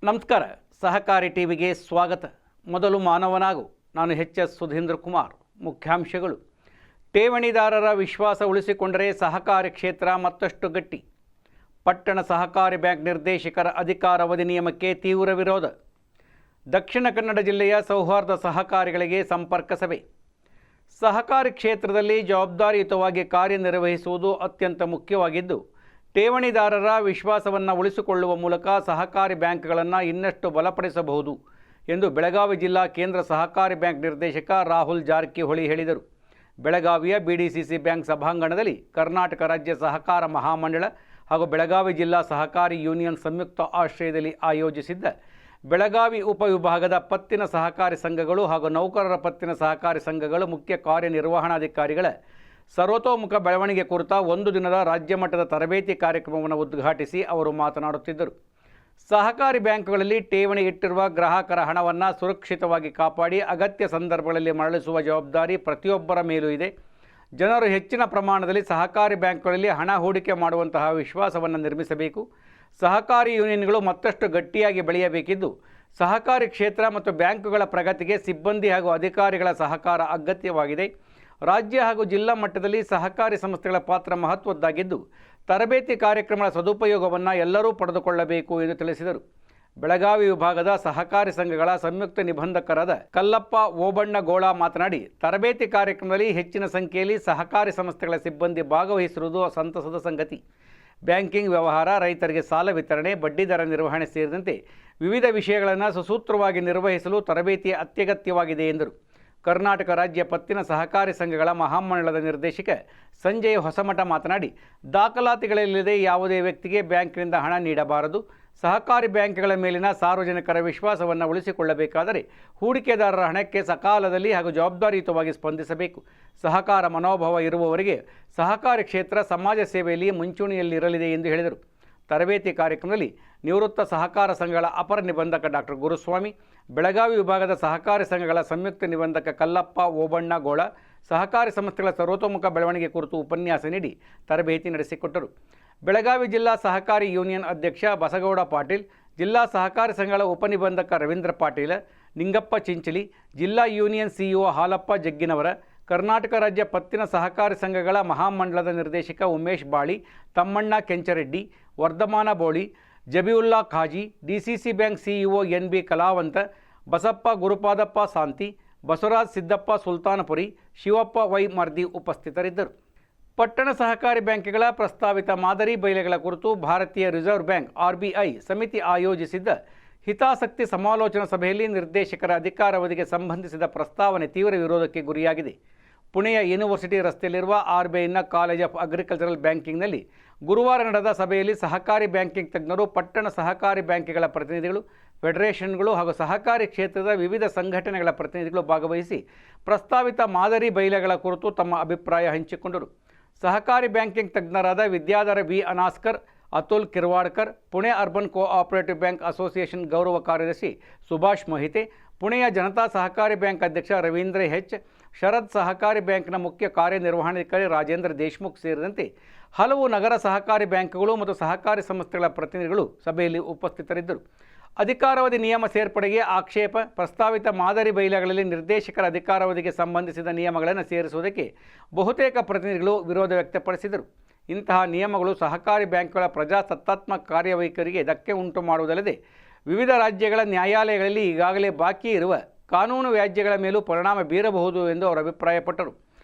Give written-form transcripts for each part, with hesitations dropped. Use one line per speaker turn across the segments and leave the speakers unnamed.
ನಮಸ್ಕಾರ. ಸಹಕಾರಿ ಟಿವಿಗೆ ಸ್ವಾಗತ. ಮೊದಲು ಮಾನವನಾಗು. ನಾನು ಎಚ್.ಎಸ್. ಸುಧೀಂದ್ರ ಕುಮಾರ್. ಮುಖ್ಯಾಂಶಗಳು. ಠೇವಣಿದಾರರ ವಿಶ್ವಾಸ ಉಳಿಸಿಕೊಂಡರೆ ಸಹಕಾರಿ ಕ್ಷೇತ್ರ ಮತ್ತಷ್ಟು ಗಟ್ಟಿ. ಪಟ್ಟಣ ಸಹಕಾರಿ ಬ್ಯಾಂಕ್ ನಿರ್ದೇಶಕರ ಅಧಿಕಾರಾವಧಿ ನಿಯಮಕ್ಕೆ ತೀವ್ರ ವಿರೋಧ. ದಕ್ಷಿಣ ಕನ್ನಡ ಜಿಲ್ಲೆಯ ಸೌಹಾರ್ದ ಸಹಕಾರಿಗಳಿಗೆ ಸಂಪರ್ಕ ಸಭೆ. ಸಹಕಾರಿ ಕ್ಷೇತ್ರದಲ್ಲಿ ಜವಾಬ್ದಾರಿಯುತವಾಗಿ ಕಾರ್ಯನಿರ್ವಹಿಸುವುದು ಅತ್ಯಂತ ಮುಖ್ಯವಾಗಿದ್ದು, ಠೇವಣಿದಾರರ ವಿಶ್ವಾಸವನ್ನು ಉಳಿಸಿಕೊಳ್ಳುವ ಮೂಲಕ ಸಹಕಾರಿ ಬ್ಯಾಂಕ್ಗಳನ್ನು ಇನ್ನಷ್ಟು ಬಲಪಡಿಸಬಹುದು ಎಂದು ಬೆಳಗಾವಿ ಜಿಲ್ಲಾ ಕೇಂದ್ರ ಸಹಕಾರಿ ಬ್ಯಾಂಕ್ ನಿರ್ದೇಶಕ ರಾಹುಲ್ ಜಾರಕಿಹೊಳಿ ಹೇಳಿದರು. ಬೆಳಗಾವಿಯ BDCC ಬ್ಯಾಂಕ್ ಸಭಾಂಗಣದಲ್ಲಿ ಕರ್ನಾಟಕ ರಾಜ್ಯ ಸಹಕಾರ ಮಹಾಮಂಡಳ ಹಾಗೂ ಬೆಳಗಾವಿ ಜಿಲ್ಲಾ ಸಹಕಾರಿ ಯೂನಿಯನ್ ಸಂಯುಕ್ತ ಆಶ್ರಯದಲ್ಲಿ ಆಯೋಜಿಸಿದ್ದ ಬೆಳಗಾವಿ ಉಪವಿಭಾಗದ ಪತ್ತಿನ ಸಹಕಾರಿ ಸಂಘಗಳು ಹಾಗೂ ನೌಕರರ ಪತ್ತಿನ ಸಹಕಾರಿ ಸಂಘಗಳು ಮುಖ್ಯ ಕಾರ್ಯನಿರ್ವಹಣಾಧಿಕಾರಿಗಳ ಸರ್ವತೋಮುಖ ಬೆಳವಣಿಗೆ ಕುರಿತ ಒಂದು ದಿನದ ರಾಜ್ಯ ಮಟ್ಟದ ತರಬೇತಿ ಕಾರ್ಯಕ್ರಮವನ್ನು ಉದ್ಘಾಟಿಸಿ ಅವರು ಮಾತನಾಡುತ್ತಿದ್ದರು. ಸಹಕಾರಿ ಬ್ಯಾಂಕ್ಗಳಲ್ಲಿ ಠೇವಣಿ ಇಟ್ಟಿರುವ ಗ್ರಾಹಕರ ಹಣವನ್ನು ಸುರಕ್ಷಿತವಾಗಿ ಕಾಪಾಡಿ ಅಗತ್ಯ ಸಂದರ್ಭಗಳಲ್ಲಿ ಮರಳಿಸುವ ಜವಾಬ್ದಾರಿ ಪ್ರತಿಯೊಬ್ಬರ ಮೇಲೂ ಇದೆ. ಜನರು ಹೆಚ್ಚಿನ ಪ್ರಮಾಣದಲ್ಲಿ ಸಹಕಾರಿ ಬ್ಯಾಂಕ್ಗಳಲ್ಲಿ ಹಣ ಹೂಡಿಕೆ ಮಾಡುವಂತಹ ವಿಶ್ವಾಸವನ್ನು ನಿರ್ಮಿಸಬೇಕು. ಸಹಕಾರಿ ಯೂನಿಯನ್ಗಳು ಮತ್ತಷ್ಟು ಗಟ್ಟಿಯಾಗಿ ಬೆಳೆಯಬೇಕಿದ್ದು, ಸಹಕಾರಿ ಕ್ಷೇತ್ರ ಮತ್ತು ಬ್ಯಾಂಕುಗಳ ಪ್ರಗತಿಗೆ ಸಿಬ್ಬಂದಿ ಹಾಗೂ ಅಧಿಕಾರಿಗಳ ಸಹಕಾರ ಅಗತ್ಯವಾಗಿದೆ. ರಾಜ್ಯ ಹಾಗೂ ಜಿಲ್ಲಾ ಮಟ್ಟದಲ್ಲಿ ಸಹಕಾರಿ ಸಂಸ್ಥೆಗಳ ಪಾತ್ರ ಮಹತ್ವದ್ದಾಗಿದ್ದು, ತರಬೇತಿ ಕಾರ್ಯಕ್ರಮಗಳ ಸದುಪಯೋಗವನ್ನು ಎಲ್ಲರೂ ಪಡೆದುಕೊಳ್ಳಬೇಕು ಎಂದು ತಿಳಿಸಿದರು. ಬೆಳಗಾವಿ ವಿಭಾಗದ ಸಹಕಾರಿ ಸಂಘಗಳ ಸಂಯುಕ್ತ ನಿಬಂಧಕರಾದ ಕಲ್ಲಪ್ಪ ಓಬಣ್ಣಗೋಳ ಮಾತನಾಡಿ, ತರಬೇತಿ ಕಾರ್ಯಕ್ರಮದಲ್ಲಿ ಹೆಚ್ಚಿನ ಸಂಖ್ಯೆಯಲ್ಲಿ ಸಹಕಾರಿ ಸಂಸ್ಥೆಗಳ ಸಿಬ್ಬಂದಿ ಭಾಗವಹಿಸಿರುವುದು ಸಂತಸದ ಸಂಗತಿ. ಬ್ಯಾಂಕಿಂಗ್ ವ್ಯವಹಾರ, ರೈತರಿಗೆ ಸಾಲ ವಿತರಣೆ, ಬಡ್ಡಿದರ ನಿರ್ವಹಣೆ ಸೇರಿದಂತೆ ವಿವಿಧ ವಿಷಯಗಳನ್ನು ಸುಸೂತ್ರವಾಗಿ ನಿರ್ವಹಿಸಲು ತರಬೇತಿ ಅತ್ಯಗತ್ಯವಾಗಿದೆ ಎಂದರು. ಕರ್ನಾಟಕ ರಾಜ್ಯ ಪತ್ತಿನ ಸಹಕಾರಿ ಸಂಘಗಳ ಮಹಾಮಂಡಳದ ನಿರ್ದೇಶಕ ಸಂಜಯ್ ಹೊಸಮಠ ಮಾತನಾಡಿ, ದಾಖಲಾತಿಗಳಿಲ್ಲದೆ ಯಾವುದೇ ವ್ಯಕ್ತಿಗೆ ಬ್ಯಾಂಕಿನಿಂದ ಹಣ ನೀಡಬಾರದು. ಸಹಕಾರಿ ಬ್ಯಾಂಕ್ಗಳ ಮೇಲಿನ ಸಾರ್ವಜನಿಕರ ವಿಶ್ವಾಸವನ್ನು ಉಳಿಸಿಕೊಳ್ಳಬೇಕಾದರೆ ಹೂಡಿಕೆದಾರರ ಹಣಕ್ಕೆ ಸಕಾಲದಲ್ಲಿ ಹಾಗೂ ಜವಾಬ್ದಾರಿಯುತವಾಗಿ ಸ್ಪಂದಿಸಬೇಕು. ಸಹಕಾರ ಮನೋಭಾವ ಇರುವವರಿಗೆ ಸಹಕಾರಿ ಕ್ಷೇತ್ರ ಸಮಾಜ ಸೇವೆಯಲ್ಲಿ ಮುಂಚೂಣಿಯಲ್ಲಿರಲಿದೆ ಎಂದು ಹೇಳಿದರು. ತರಬೇತಿ ಕಾರ್ಯಕ್ರಮದಲ್ಲಿ ನಿವೃತ್ತ ಸಹಕಾರ ಸಂಘಗಳ ಅಪರ ನಿಬಂಧಕ ಡಾಕ್ಟರ್ ಗುರುಸ್ವಾಮಿ, ಬೆಳಗಾವಿ ವಿಭಾಗದ ಸಹಕಾರಿ ಸಂಘಗಳ ಸಂಯುಕ್ತ ನಿಬಂಧಕ ಕಲ್ಲಪ್ಪ ಓಬಣ್ಣಗೋಳ ಸಹಕಾರಿ ಸಂಸ್ಥೆಗಳ ಸರ್ವತೋಮುಖ ಬೆಳವಣಿಗೆ ಕುರಿತು ಉಪನ್ಯಾಸ ನೀಡಿ ತರಬೇತಿ ನಡೆಸಿಕೊಟ್ಟರು. ಬೆಳಗಾವಿ ಜಿಲ್ಲಾ ಸಹಕಾರಿ ಯೂನಿಯನ್ ಅಧ್ಯಕ್ಷ ಬಸಗೌಡ ಪಾಟೀಲ್, ಜಿಲ್ಲಾ ಸಹಕಾರಿ ಸಂಘಗಳ ಉಪನಿಬಂಧಕ ರವೀಂದ್ರ ಪಾಟೀಲ, ನಿಂಗಪ್ಪ ಚಿಂಚಲಿ, ಜಿಲ್ಲಾ ಯೂನಿಯನ್ CEO ಹಾಲಪ್ಪ ಜಗ್ಗಿನವರ, ಕರ್ನಾಟಕ ರಾಜ್ಯ ಪತ್ತಿನ ಸಹಕಾರಿ ಸಂಘಗಳ ಮಹಾಮಂಡಳದ ನಿರ್ದೇಶಕ ಉಮೇಶ್ ಬಾಳಿ, Thammanna Kenchareddy, Vardhamana Boli, Jabiulla Khazi, DCC bank CEO NB Kalavanta, Basappa Gurupadappa Santi, Basavaraj Siddappa Sultanpuri, Shivappa Y Mardi ಉಪಸ್ಥಿತರಿದ್ದರು. ಪಟ್ಟಣ ಸಹಕಾರಿ ಬ್ಯಾಂಕ್ಗಳ ಪ್ರಸ್ತಾವಿತ ಮಾದರಿ ಬಯಲೆಗಳ ಕುರಿತು ಭಾರತೀಯ ರಿಸರ್ವ್ ಬ್ಯಾಂಕ್ RBI ಸಮಿತಿ ಆಯೋಜಿಸಿದ್ದ ಹಿತಾಸಕ್ತಿ ಸಮಾಲೋಚನಾ ಸಭೆಯಲ್ಲಿ ನಿರ್ದೇಶಕರ ಅಧಿಕಾರಾವಧಿಗೆ ಸಂಬಂಧಿಸಿದ ಪ್ರಸ್ತಾವನೆ ತೀವ್ರ ವಿರೋಧಕ್ಕೆ ಗುರಿಯಾಗಿದೆ. ಪುಣೆಯ ಯೂನಿವರ್ಸಿಟಿ ರಸ್ತೆಯಲ್ಲಿರುವ RBIನ ಕಾಲೇಜ್ ಆಫ್ ಅಗ್ರಿಕಲ್ಚರಲ್ ಬ್ಯಾಂಕಿಂಗ್ನಲ್ಲಿ ಗುರುವಾರ ನಡೆದ ಸಭೆಯಲ್ಲಿ ಸಹಕಾರಿ ಬ್ಯಾಂಕಿಂಗ್ ತಜ್ಞರು, ಪಟ್ಟಣ ಸಹಕಾರಿ ಬ್ಯಾಂಕ್ಗಳ ಪ್ರತಿನಿಧಿಗಳು, ಫೆಡರೇಷನ್ಗಳು ಹಾಗೂ ಸಹಕಾರಿ ಕ್ಷೇತ್ರದ ವಿವಿಧ ಸಂಘಟನೆಗಳ ಪ್ರತಿನಿಧಿಗಳು ಭಾಗವಹಿಸಿ ಪ್ರಸ್ತಾವಿತ ಮಾದರಿ ಬಯಲೆಗಳ ಕುರಿತು ತಮ್ಮ ಅಭಿಪ್ರಾಯ ಹಂಚಿಕೊಂಡರು. ಸಹಕಾರಿ ಬ್ಯಾಂಕಿಂಗ್ ತಜ್ಞರಾದ Vidyadhara V. Anaskar, Atul Kirwadkar, Pune urban cooperative bank association ಗೌರವ ಕಾರ್ಯದರ್ಶಿ ಸುಭಾಷ್ ಮೊಹಿತೆ, ಪುಣೆಯ ಜನತಾ ಸಹಕಾರಿ ಬ್ಯಾಂಕ್ ಅಧ್ಯಕ್ಷ ರವೀಂದ್ರ H, ಶರದ್ ಸಹಕಾರಿ ಬ್ಯಾಂಕ್ನ ಮುಖ್ಯ ಕಾರ್ಯನಿರ್ವಹಣಾಧಿಕಾರಿ ರಾಜೇಂದ್ರ ದೇಶ್ಮುಖ್ ಸೇರಿದಂತೆ ಹಲವು ನಗರ ಸಹಕಾರಿ ಬ್ಯಾಂಕ್ಗಳು ಮತ್ತು ಸಹಕಾರಿ ಸಂಸ್ಥೆಗಳ ಪ್ರತಿನಿಧಿಗಳು ಸಭೆಯಲ್ಲಿ ಉಪಸ್ಥಿತರಿದ್ದರು. ಅಧಿಕಾರಾವಧಿ ನಿಯಮ ಸೇರ್ಪಡೆಗೆ ಆಕ್ಷೇಪ. ಪ್ರಸ್ತಾವಿತ ಮಾದರಿ ಬಯಲೆಗಳಲ್ಲಿ ನಿರ್ದೇಶಕರ ಅಧಿಕಾರಾವಧಿಗೆ ಸಂಬಂಧಿಸಿದ ನಿಯಮಗಳನ್ನು ಸೇರಿಸುವುದಕ್ಕೆ ಬಹುತೇಕ ಪ್ರತಿನಿಧಿಗಳು ವಿರೋಧ ವ್ಯಕ್ತಪಡಿಸಿದರು. ಇಂತಹ ನಿಯಮಗಳು ಸಹಕಾರಿ ಬ್ಯಾಂಕ್ಗಳ ಪ್ರಜಾಸತ್ತಾತ್ಮಕ ಕಾರ್ಯವೈಖರಿಗೆ ಧಕ್ಕೆ ಉಂಟು ಮಾಡುವುದಲ್ಲದೆ ವಿವಿಧ ರಾಜ್ಯಗಳ ನ್ಯಾಯಾಲಯಗಳಲ್ಲಿ ಈಗಾಗಲೇ ಬಾಕಿ ಇರುವ ಕಾನೂನು ವ್ಯಾಜ್ಯಗಳ ಮೇಲೂ ಪರಿಣಾಮ ಬೀರಬಹುದು ಎಂದು ಅವರು ಅಭಿಪ್ರಾಯಪಟ್ಟರು.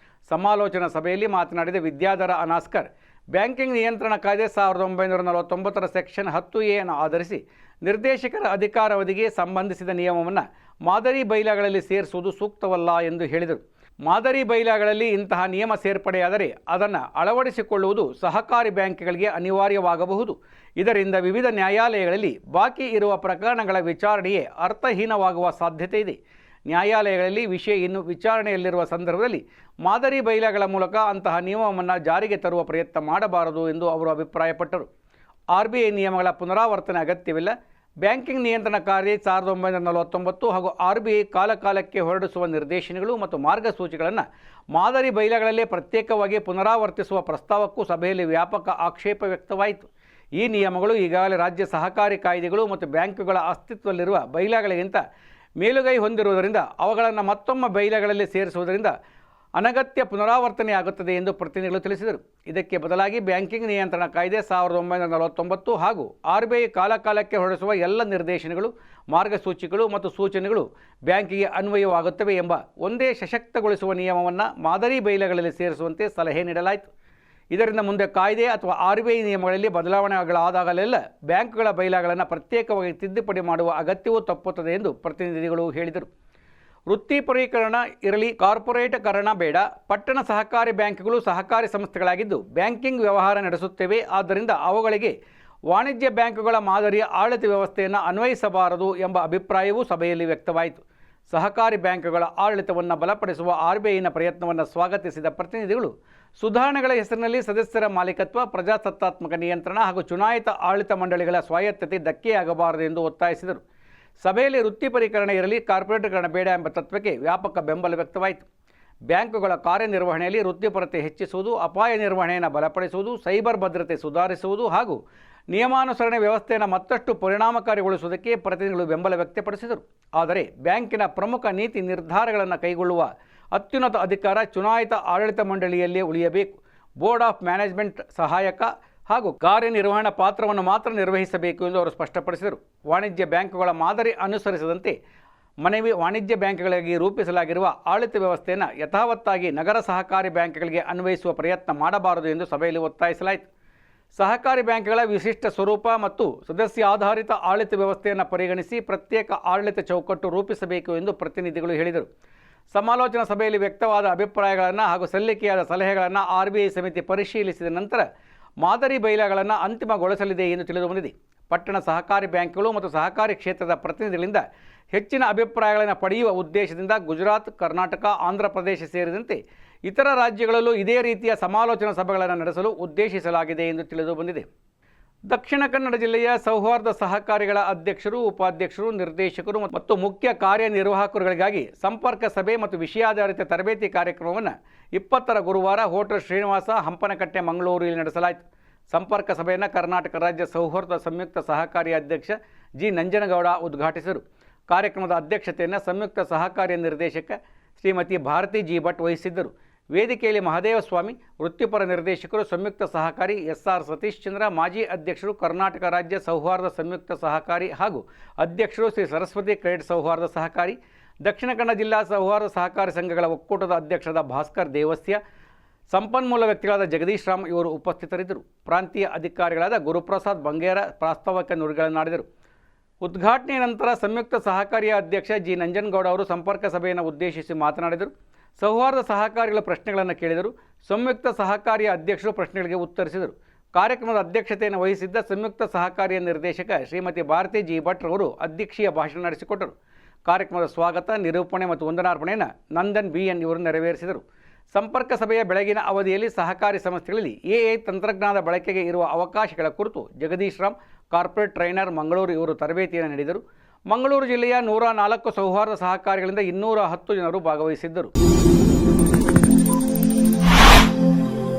ಸಮಾಲೋಚನಾ ಸಭೆಯಲ್ಲಿ ಮಾತನಾಡಿದ ವಿದ್ಯಾಧರ ಅನಾಸ್ಕರ್, ಬ್ಯಾಂಕಿಂಗ್ ನಿಯಂತ್ರಣ ಕಾಯ್ದೆ 1949 ಸೆಕ್ಷನ್ 10A ಅನ್ನು ಆಧರಿಸಿ ನಿರ್ದೇಶಕರ ಅಧಿಕಾರಾವಧಿಗೆ ಸಂಬಂಧಿಸಿದ ನಿಯಮವನ್ನು ಮಾದರಿ ಬಯಲೆಗಳಲ್ಲಿ ಸೇರಿಸುವುದು ಸೂಕ್ತವಲ್ಲ ಎಂದು ಹೇಳಿದರು. ಮಾದರಿ ಬಯಲೆಗಳಲ್ಲಿ ಇಂತಹ ನಿಯಮ ಸೇರ್ಪಡೆಯಾದರೆ ಅದನ್ನು ಅಳವಡಿಸಿಕೊಳ್ಳುವುದು ಸಹಕಾರಿ ಬ್ಯಾಂಕ್ಗಳಿಗೆ ಅನಿವಾರ್ಯವಾಗಬಹುದು. ಇದರಿಂದ ವಿವಿಧ ನ್ಯಾಯಾಲಯಗಳಲ್ಲಿ ಬಾಕಿ ಇರುವ ಪ್ರಕರಣಗಳ ವಿಚಾರಣೆಯೇ ಅರ್ಥಹೀನವಾಗುವ ಸಾಧ್ಯತೆ ಇದೆ. ನ್ಯಾಯಾಲಯಗಳಲ್ಲಿ ವಿಷಯ ಇನ್ನು ವಿಚಾರಣೆಯಲ್ಲಿರುವ ಸಂದರ್ಭದಲ್ಲಿ ಮಾದರಿ ಬಯಲೆಗಳ ಮೂಲಕ ಅಂತಹ ನಿಯಮವನ್ನು ಜಾರಿಗೆ ತರುವ ಪ್ರಯತ್ನ ಮಾಡಬಾರದು ಎಂದು ಅವರು ಅಭಿಪ್ರಾಯಪಟ್ಟರು. RBI ನಿಯಮಗಳ ಪುನರಾವರ್ತನೆ ಅಗತ್ಯವಿಲ್ಲ. ಬ್ಯಾಂಕಿಂಗ್ ನಿಯಂತ್ರಣ ಕಾಯ್ದೆ 1949 ಹಾಗೂ RBI ಕಾಲಕಾಲಕ್ಕೆ ಹೊರಡಿಸುವ ನಿರ್ದೇಶನಗಳು ಮತ್ತು ಮಾರ್ಗಸೂಚಿಗಳನ್ನು ಮಾದರಿ ಬಯಲೆಗಳಲ್ಲೇ ಪ್ರತ್ಯೇಕವಾಗಿ ಪುನರಾವರ್ತಿಸುವ ಪ್ರಸ್ತಾವಕ್ಕೂ ಸಭೆಯಲ್ಲಿ ವ್ಯಾಪಕ ಆಕ್ಷೇಪ ವ್ಯಕ್ತವಾಯಿತು. ಈ ನಿಯಮಗಳು ಈಗಾಗಲೇ ರಾಜ್ಯ ಸಹಕಾರಿ ಕಾಯ್ದೆಗಳು ಮತ್ತು ಬ್ಯಾಂಕುಗಳ ಅಸ್ತಿತ್ವದಲ್ಲಿರುವ ಬೈಲಾಗಳಿಗಿಂತ ಮೇಲುಗೈ ಹೊಂದಿರುವುದರಿಂದ ಅವುಗಳನ್ನು ಮತ್ತೊಮ್ಮೆ ಬೈಲಾಗಳಲ್ಲಿ ಸೇರಿಸುವುದರಿಂದ ಅನಗತ್ಯ ಪುನರಾವರ್ತನೆಯಾಗುತ್ತದೆ ಎಂದು ಪ್ರತಿನಿಧಿಗಳು ತಿಳಿಸಿದರು. ಇದಕ್ಕೆ ಬದಲಾಗಿ ಬ್ಯಾಂಕಿಂಗ್ ನಿಯಂತ್ರಣ ಕಾಯ್ದೆ 1949 ಹಾಗೂ RBI ಕಾಲಕಾಲಕ್ಕೆ ಹೊರಡಿಸುವ ಎಲ್ಲ ನಿರ್ದೇಶನಗಳು, ಮಾರ್ಗಸೂಚಿಗಳು ಮತ್ತು ಸೂಚನೆಗಳು ಬ್ಯಾಂಕಿಗೆ ಅನ್ವಯವಾಗುತ್ತವೆ ಎಂಬ ಒಂದೇ ಸಶಕ್ತಗೊಳಿಸುವ ನಿಯಮವನ್ನು ಮಾದರಿ ಬೈಲಾಗಳಲ್ಲಿ ಸೇರಿಸುವಂತೆ ಸಲಹೆ ನೀಡಲಾಯಿತು. ಇದರಿಂದ ಮುಂದೆ ಕಾಯ್ದೆ ಅಥವಾ RBI ನಿಯಮಗಳಲ್ಲಿ ಬದಲಾವಣೆಗಳಾದಾಗಲೆಲ್ಲ ಬ್ಯಾಂಕ್ಗಳ ಬೈಲಾಗಳನ್ನು ಪ್ರತ್ಯೇಕವಾಗಿ ತಿದ್ದುಪಡಿ ಮಾಡುವ ಅಗತ್ಯವೂ ತಪ್ಪುತ್ತದೆ ಎಂದು ಪ್ರತಿನಿಧಿಗಳು ಹೇಳಿದರು. ವೃತ್ತಿಪರೀಕರಣ ಇರಲಿ, ಕಾರ್ಪೊರೇಟೀಕರಣ ಬೇಡ. ಪಟ್ಟಣ ಸಹಕಾರಿ ಬ್ಯಾಂಕ್ಗಳು ಸಹಕಾರಿ ಸಂಸ್ಥೆಗಳಾಗಿದ್ದು ಬ್ಯಾಂಕಿಂಗ್ ವ್ಯವಹಾರ ನಡೆಸುತ್ತವೆ. ಆದ್ದರಿಂದ ಅವುಗಳಿಗೆ ವಾಣಿಜ್ಯ ಬ್ಯಾಂಕುಗಳ ಮಾದರಿಯ ಆಡಳಿತ ವ್ಯವಸ್ಥೆಯನ್ನು ಅನ್ವಯಿಸಬಾರದು ಎಂಬ ಅಭಿಪ್ರಾಯವೂ ಸಭೆಯಲ್ಲಿ ವ್ಯಕ್ತವಾಯಿತು. ಸಹಕಾರಿ ಬ್ಯಾಂಕುಗಳ ಆಡಳಿತವನ್ನು ಬಲಪಡಿಸುವ RBIನ ಪ್ರಯತ್ನವನ್ನು ಸ್ವಾಗತಿಸಿದ ಪ್ರತಿನಿಧಿಗಳು ಸುಧಾರಣೆಗಳ ಹೆಸರಿನಲ್ಲಿ ಸದಸ್ಯರ ಮಾಲೀಕತ್ವ, ಪ್ರಜಾಸತ್ತಾತ್ಮಕ ನಿಯಂತ್ರಣ ಹಾಗೂ ಚುನಾಯಿತ ಆಡಳಿತ ಮಂಡಳಿಗಳ ಸ್ವಾಯತ್ತತೆ ಧಕ್ಕೆಯಾಗಬಾರದು ಎಂದು ಒತ್ತಾಯಿಸಿದರು. ಸಭೆಯಲ್ಲಿ ವೃತ್ತಿಪರೀಕರಣ ಇರಲಿ, ಕಾರ್ಪೊರೇಟೀಕರಣ ಬೇಡ ಎಂಬ ತತ್ವಕ್ಕೆ ವ್ಯಾಪಕ ಬೆಂಬಲ ವ್ಯಕ್ತವಾಯಿತು. ಬ್ಯಾಂಕುಗಳ ಕಾರ್ಯನಿರ್ವಹಣೆಯಲ್ಲಿ ವೃತ್ತಿಪರತೆ ಹೆಚ್ಚಿಸುವುದು, ಅಪಾಯ ನಿರ್ವಹಣೆಯನ್ನು ಬಲಪಡಿಸುವುದು, ಸೈಬರ್ ಭದ್ರತೆ ಸುಧಾರಿಸುವುದು ಹಾಗೂ ನಿಯಮಾನುಸರಣೆ ವ್ಯವಸ್ಥೆಯನ್ನು ಮತ್ತಷ್ಟು ಪರಿಣಾಮಕಾರಿಗೊಳಿಸುವುದಕ್ಕೆ ಪ್ರತಿನಿಧಿಗಳು ಬೆಂಬಲ ವ್ಯಕ್ತಪಡಿಸಿದರು. ಆದರೆ ಬ್ಯಾಂಕಿನ ಪ್ರಮುಖ ನೀತಿ ನಿರ್ಧಾರಗಳನ್ನು ಕೈಗೊಳ್ಳುವ ಅತ್ಯುನ್ನತ ಅಧಿಕಾರ ಚುನಾಯಿತ ಆಡಳಿತ ಮಂಡಳಿಯಲ್ಲೇ ಉಳಿಯಬೇಕು. ಬೋರ್ಡ್ ಆಫ್ ಮ್ಯಾನೇಜ್ಮೆಂಟ್ ಸಹಾಯಕ ಹಾಗೂ ಕಾರ್ಯನಿರ್ವಹಣಾ ಪಾತ್ರವನ್ನು ಮಾತ್ರ ನಿರ್ವಹಿಸಬೇಕು ಎಂದು ಅವರು ಸ್ಪಷ್ಟಪಡಿಸಿದರು. ವಾಣಿಜ್ಯ ಬ್ಯಾಂಕುಗಳ ಮಾದರಿ ಅನುಸರಿಸದಂತೆ ವಾಣಿಜ್ಯ ಬ್ಯಾಂಕ್ಗಳಿಗೆ ರೂಪಿಸಲಾಗಿರುವ ಆಡಳಿತ ವ್ಯವಸ್ಥೆಯನ್ನು ಯಥಾವತ್ತಾಗಿ ನಗರ ಸಹಕಾರಿ ಬ್ಯಾಂಕ್ಗಳಿಗೆ ಅನ್ವಯಿಸುವ ಪ್ರಯತ್ನ ಮಾಡಬಾರದು ಎಂದು ಸಭೆಯಲ್ಲಿ ಒತ್ತಾಯಿಸಲಾಯಿತು. ಸಹಕಾರಿ ಬ್ಯಾಂಕ್ಗಳ ವಿಶಿಷ್ಟ ಸ್ವರೂಪ ಮತ್ತು ಸದಸ್ಯ ಆಧಾರಿತ ಆಡಳಿತ ವ್ಯವಸ್ಥೆಯನ್ನು ಪರಿಗಣಿಸಿ ಪ್ರತ್ಯೇಕ ಆಡಳಿತ ಚೌಕಟ್ಟು ರೂಪಿಸಬೇಕು ಎಂದು ಪ್ರತಿನಿಧಿಗಳು ಹೇಳಿದರು. ಸಮಾಲೋಚನಾ ಸಭೆಯಲ್ಲಿ ವ್ಯಕ್ತವಾದ ಅಭಿಪ್ರಾಯಗಳನ್ನು ಹಾಗೂ ಸಲ್ಲಿಕೆಯಾದ ಸಲಹೆಗಳನ್ನು RBI ಸಮಿತಿ ಪರಿಶೀಲಿಸಿದ ನಂತರ ಮಾದರಿ ಬೈಲಾಗಳನ್ನು ಅಂತಿಮಗೊಳಿಸಲಿದೆ ಎಂದು ತಿಳಿದು ಬಂದಿದೆ. ಪಟ್ಟಣ ಸಹಕಾರಿ ಬ್ಯಾಂಕ್ಗಳು ಮತ್ತು ಸಹಕಾರಿ ಕ್ಷೇತ್ರದ ಪ್ರತಿನಿಧಿಗಳಿಂದ ಹೆಚ್ಚಿನ ಅಭಿಪ್ರಾಯಗಳನ್ನು ಪಡೆಯುವ ಉದ್ದೇಶದಿಂದ ಗುಜರಾತ್, ಕರ್ನಾಟಕ, ಆಂಧ್ರ ಪ್ರದೇಶ ಸೇರಿದಂತೆ ಇತರ ರಾಜ್ಯಗಳಲ್ಲೂ ಇದೇ ರೀತಿಯ ಸಮಾಲೋಚನಾ ಸಭೆಗಳನ್ನು ನಡೆಸಲು ಉದ್ದೇಶಿಸಲಾಗಿದೆ ಎಂದು ತಿಳಿದು ಬಂದಿದೆ. ದಕ್ಷಿಣ ಕನ್ನಡ ಜಿಲ್ಲೆಯ ಸೌಹಾರ್ದ ಸಹಕಾರಿಗಳ ಅಧ್ಯಕ್ಷರು, ಉಪಾಧ್ಯಕ್ಷರು, ನಿರ್ದೇಶಕರು ಮತ್ತು ಮುಖ್ಯ ಕಾರ್ಯನಿರ್ವಾಹಕರುಗಳಿಗಾಗಿ ಸಂಪರ್ಕ ಸಭೆ ಮತ್ತು ವಿಷಯಾಧಾರಿತ ತರಬೇತಿ ಕಾರ್ಯಕ್ರಮವನ್ನು 20ರ ಗುರುವಾರ ಹೋಟೆಲ್ ಶ್ರೀನಿವಾಸ, ಹಂಪನಕಟ್ಟೆ, ಮಂಗಳೂರಿನಲ್ಲಿ ನಡೆಸಲಾಯಿತು. ಸಂಪರ್ಕ ಸಭೆಯನ್ನು ಕರ್ನಾಟಕ ರಾಜ್ಯ ಸೌಹಾರ್ದ ಸಂಯುಕ್ತ ಸಹಕಾರಿ ಅಧ್ಯಕ್ಷ ಜಿ ನಂಜನಗೌಡ ಉದ್ಘಾಟಿಸಿದರು. ಕಾರ್ಯಕ್ರಮದ ಅಧ್ಯಕ್ಷತೆಯನ್ನು ಸಂಯುಕ್ತ ಸಹಕಾರಿ ನಿರ್ದೇಶಕ ಶ್ರೀಮತಿ ಭಾರತಿ ಜಿ ಭಟ್ ವಹಿಸಿದ್ದರು. ವೇದಿಕೆಯಲ್ಲಿ ಮಹದೇವಸ್ವಾಮಿ, ವೃತ್ತಿಪರ ನಿರ್ದೇಶಕರು, ಸಂಯುಕ್ತ ಸಹಕಾರಿ SR ಸತೀಶ್ ಚಂದ್ರ, ಮಾಜಿ ಅಧ್ಯಕ್ಷರು, ಕರ್ನಾಟಕ ರಾಜ್ಯ ಸೌಹಾರ್ದ ಸಂಯುಕ್ತ ಸಹಕಾರಿ ಹಾಗೂ ಅಧ್ಯಕ್ಷರು ಶ್ರೀ ಸರಸ್ವತಿ ಕ್ರೆಡಿಟ್ ಸೌಹಾರ್ದ ಸಹಕಾರಿ, ದಕ್ಷಿಣ ಕನ್ನಡ ಜಿಲ್ಲಾ ಸೌಹಾರ್ದ ಸಹಕಾರಿ ಸಂಘಗಳ ಒಕ್ಕೂಟದ ಅಧ್ಯಕ್ಷರಾದ ಭಾಸ್ಕರ್ ದೇವಸ್ಯ, ಸಂಪನ್ಮೂಲ ವ್ಯಕ್ತಿಗಳಾದ ಜಗದೀಶ್ ರಾಮ್ ಇವರು ಉಪಸ್ಥಿತರಿದ್ದರು. ಪ್ರಾಂತೀಯ ಅಧಿಕಾರಿಗಳಾದ ಗುರುಪ್ರಸಾದ್ ಬಂಗೇರ ಪ್ರಾಸ್ತಾವಿಕ ನುಡಿಗಳನ್ನಾಡಿದರು. ಉದ್ಘಾಟನೆಯ ನಂತರ ಸಂಯುಕ್ತ ಸಹಕಾರಿಯ ಅಧ್ಯಕ್ಷ ಜಿ ನಂಜನಗೌಡ ಅವರು ಸಂಪರ್ಕ ಸಭೆಯನ್ನು ಉದ್ದೇಶಿಸಿ ಮಾತನಾಡಿದರು. ಸೌಹಾರ್ದ ಸಹಕಾರಿಗಳ ಪ್ರಶ್ನೆಗಳನ್ನು ಕೇಳಿದರು. ಸಂಯುಕ್ತ ಸಹಕಾರಿಯ ಅಧ್ಯಕ್ಷರು ಪ್ರಶ್ನೆಗಳಿಗೆ ಉತ್ತರಿಸಿದರು. ಕಾರ್ಯಕ್ರಮದ ಅಧ್ಯಕ್ಷತೆಯನ್ನು ವಹಿಸಿದ್ದ ಸಂಯುಕ್ತ ಸಹಕಾರಿಯ ನಿರ್ದೇಶಕ ಶ್ರೀಮತಿ ಭಾರತಿ ಜಿ ಭಟ್ ಅವರು ಅಧ್ಯಕ್ಷೀಯ ಭಾಷಣ ನಡೆಸಿಕೊಟ್ಟರು. ಕಾರ್ಯಕ್ರಮದ ಸ್ವಾಗತ, ನಿರೂಪಣೆ ಮತ್ತು ವಂದನಾರ್ಪಣೆಯನ್ನು ನಂದನ್ BN ಇವರು ನೆರವೇರಿಸಿದರು. ಸಂಪರ್ಕ ಸಭೆಯ ಬೆಳಗಿನ ಅವಧಿಯಲ್ಲಿ ಸಹಕಾರಿ ಸಂಸ್ಥೆಗಳಲ್ಲಿ AI ತಂತ್ರಜ್ಞಾನದ ಬಳಕೆಗೆ ಇರುವ ಅವಕಾಶಗಳ ಕುರಿತು ಜಗದೀಶ್ ರಾಮ್, ಕಾರ್ಪೊರೇಟ್ ಟ್ರೈನರ್, ಮಂಗಳೂರು ಇವರು ತರಬೇತಿಯನ್ನು ನೀಡಿದರು. ಮಂಗಳೂರು ಜಿಲ್ಲೆಯ 104 ಸೌಹಾರ್ದ ಸಹಕಾರಿಗಳಿಂದ 210 ಜನರು ಭಾಗವಹಿಸಿದ್ದರು.